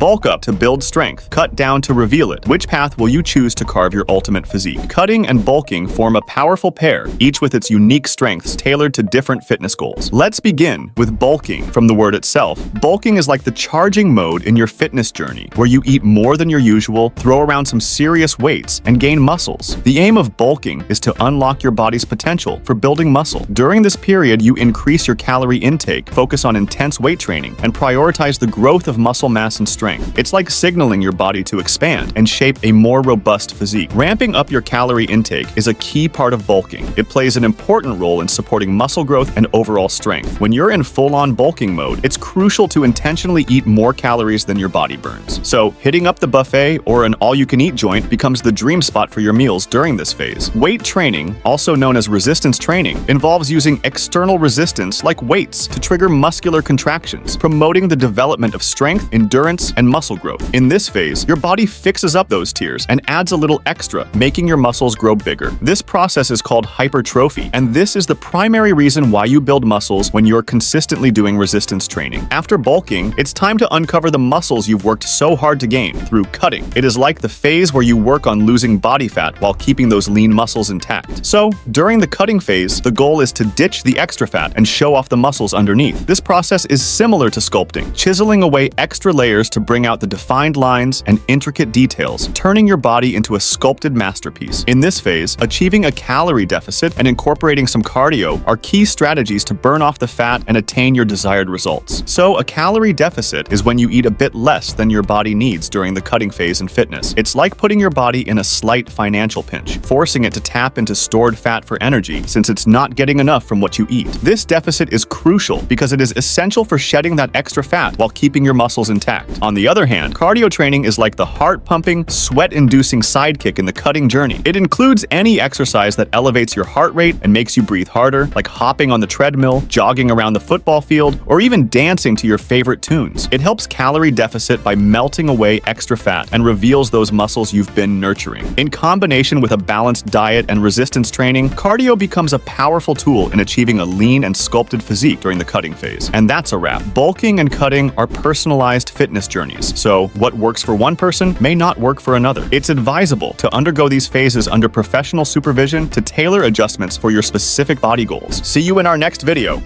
Bulk up to build strength, cut down to reveal it. Which path will you choose to carve your ultimate physique? Cutting and bulking form a powerful pair, each with its unique strengths tailored to different fitness goals. Let's begin with bulking. From the word itself, bulking is like the charging mode in your fitness journey, where you eat more than your usual, throw around some serious weights, and gain muscles. The aim of bulking is to unlock your body's potential for building muscle. During this period, you increase your calorie intake, focus on intense weight training, and prioritize the growth of muscle mass and strength. It's like signaling your body to expand and shape a more robust physique. Ramping up your calorie intake is a key part of bulking. It plays an important role in supporting muscle growth and overall strength. When you're in full-on bulking mode, it's crucial to intentionally eat more calories than your body burns. So, hitting up the buffet or an all-you-can-eat joint becomes the dream spot for your meals during this phase. Weight training, also known as resistance training, involves using external resistance like weights to trigger muscular contractions, promoting the development of strength, endurance, and muscle growth. In this phase, your body fixes up those tiers and adds a little extra, making your muscles grow bigger. This process is called hypertrophy, and this is the primary reason why you build muscles when you're consistently doing resistance training. After bulking, it's time to uncover the muscles you've worked so hard to gain through cutting. It is like the phase where you work on losing body fat while keeping those lean muscles intact. So, during the cutting phase, the goal is to ditch the extra fat and show off the muscles underneath. This process is similar to sculpting, chiseling away extra layers to bring out the defined lines and intricate details, turning your body into a sculpted masterpiece. In this phase, achieving a calorie deficit and incorporating some cardio are key strategies to burn off the fat and attain your desired results. So, a calorie deficit is when you eat a bit less than your body needs during the cutting phase in fitness. It's like putting your body in a slight financial pinch, forcing it to tap into stored fat for energy since it's not getting enough from what you eat. This deficit is crucial because it is essential for shedding that extra fat while keeping your muscles intact. On the other hand, cardio training is like the heart-pumping, sweat-inducing sidekick in the cutting journey. It includes any exercise that elevates your heart rate and makes you breathe harder, like hopping on the treadmill, jogging around the football field, or even dancing to your favorite tunes. It helps calorie deficit by melting away extra fat and reveals those muscles you've been nurturing. In combination with a balanced diet and resistance training, cardio becomes a powerful tool in achieving a lean and sculpted physique during the cutting phase. And that's a wrap. Bulking and cutting are personalized fitness journeys, so what works for one person may not work for another. It's advisable to undergo these phases under professional supervision to tailor adjustments for your specific body goals. See you in our next video.